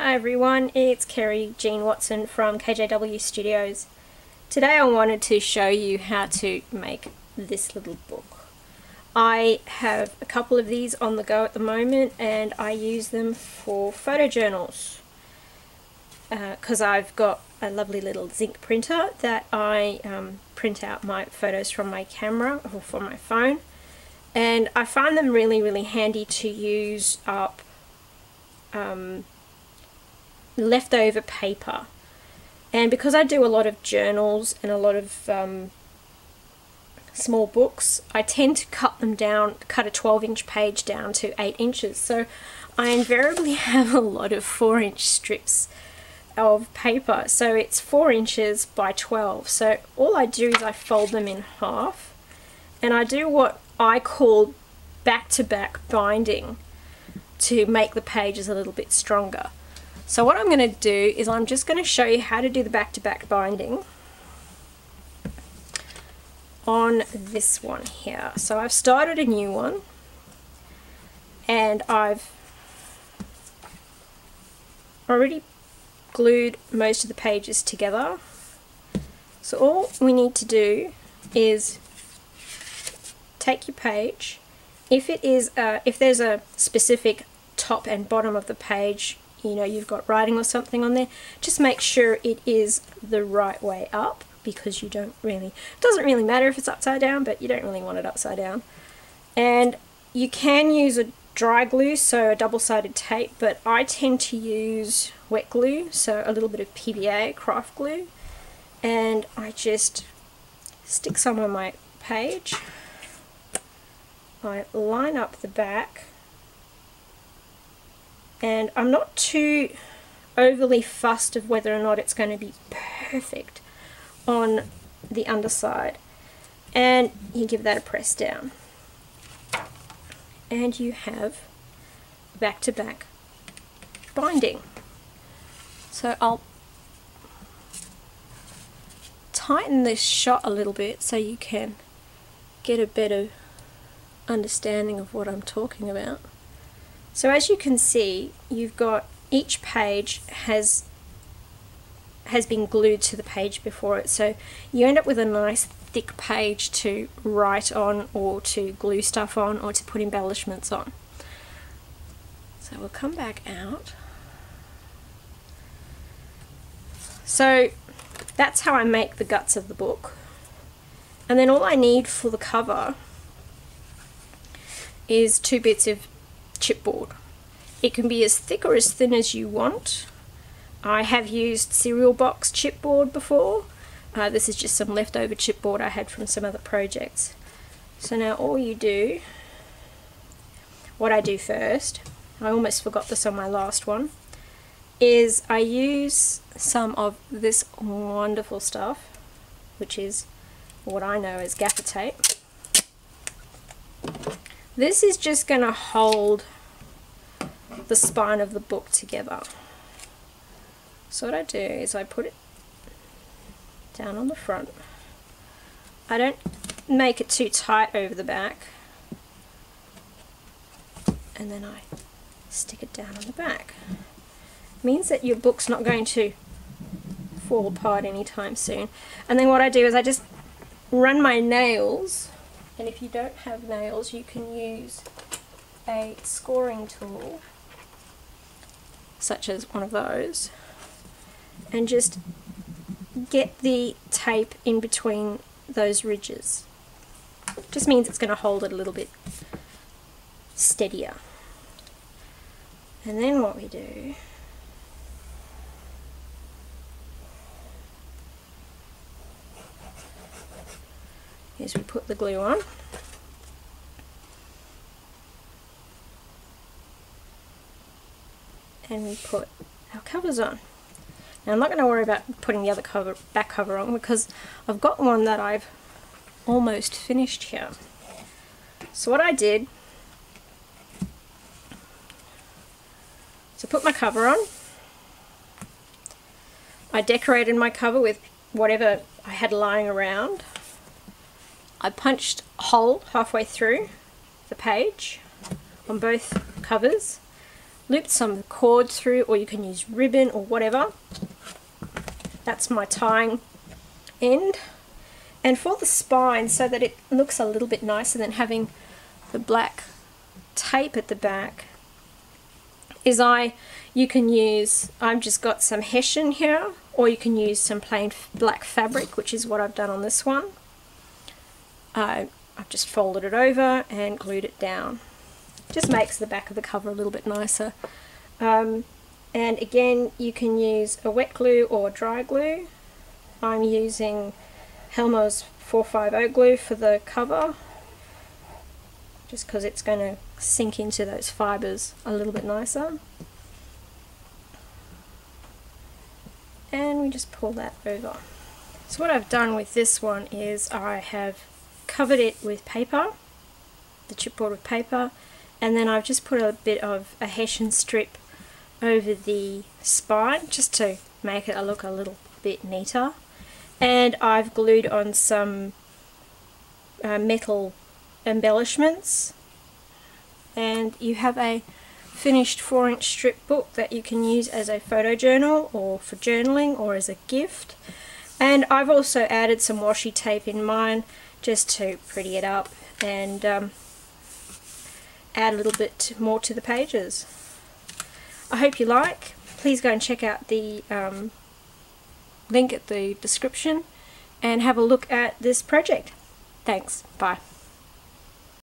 Hi everyone, it's Kerry-Jean Watson from KJW Studios. Today I wanted to show you how to make this little book. I have a couple of these on the go at the moment and I use them for photojournals because I've got a lovely little zinc printer that I print out my photos from my camera or from my phone, and I find them really handy to use up leftover paper. And because I do a lot of journals and a lot of small books, I tend to cut them down, cut a 12-inch page down to 8 inches. So I invariably have a lot of 4-inch strips of paper. So it's 4 inches by 12. So all I do is I fold them in half and I do what I call back-to-back binding to make the pages a little bit stronger. So what I'm going to do is I'm just going to show you how to do the back-to-back binding on this one here. So I've started a new one and I've already glued most of the pages together. So all we need to do is take your page. If there's a specific top and bottom of the page, you know, you've got writing or something on there, just make sure it is the right way up, because it doesn't really matter if it's upside down, but you don't really want it upside down. And you can use a dry glue, so a double-sided tape, but I tend to use wet glue, so a little bit of PVA, craft glue, and I just stick some on my page. I line up the back, and I'm not too overly fussed of whether or not it's going to be perfect on the underside, and you give that a press down and you have back-to-back binding. So I'll tighten this shot a little bit so you can get a better understanding of what I'm talking about. So as you can see, you've got each page has been glued to the page before it, so you end up with a nice thick page to write on or to glue stuff on or to put embellishments on. So we'll come back out. So that's how I make the guts of the book, and then all I need for the cover is 2 bits of chipboard. It can be as thick or as thin as you want. I have used cereal box chipboard before. This is just some leftover chipboard I had from some other projects. So now all you do, what I do first, I almost forgot this on my last one, is I use some of this wonderful stuff, which is what I know as gaffer tape. This is just going to hold the spine of the book together. So what I do is I put it down on the front. I don't make it too tight over the back, and then I stick it down on the back. It means that your book's not going to fall apart anytime soon. And then what I do is I just run my nails, and if you don't have nails you can use a scoring tool such as one of those, and just get the tape in between those ridges. Just means it's going to hold it a little bit steadier. And then what we do is we put the glue on, and we put our covers on. Now I'm not going to worry about putting the other back cover on, because I've got one that I've almost finished here. So what I did, to put my cover on, I decorated my cover with whatever I had lying around. I punched a hole halfway through the page on both covers. looped some cord through, or you can use ribbon or whatever. That's my tying end. And for the spine, so that it looks a little bit nicer than having the black tape at the back, is you can use, I've just got some hessian here, or you can use some plain black fabric, which is what I've done on this one. I've just folded it over and glued it down. Just makes the back of the cover a little bit nicer. And again, you can use a wet glue or dry glue. I'm using Helmer's 450 glue for the cover, just because it's going to sink into those fibres a little bit nicer. And we just pull that over. So what I've done with this one is I have covered it with paper, the chipboard with paper, and then I've just put a bit of a hessian strip over the spine just to make it look a little bit neater. And I've glued on some metal embellishments, and you have a finished 4-inch strip book that you can use as a photo journal or for journaling or as a gift. And I've also added some washi tape in mine just to pretty it up and add a little bit more to the pages. I hope you like. Please go and check out the link at the description and have a look at this project. Thanks. Bye.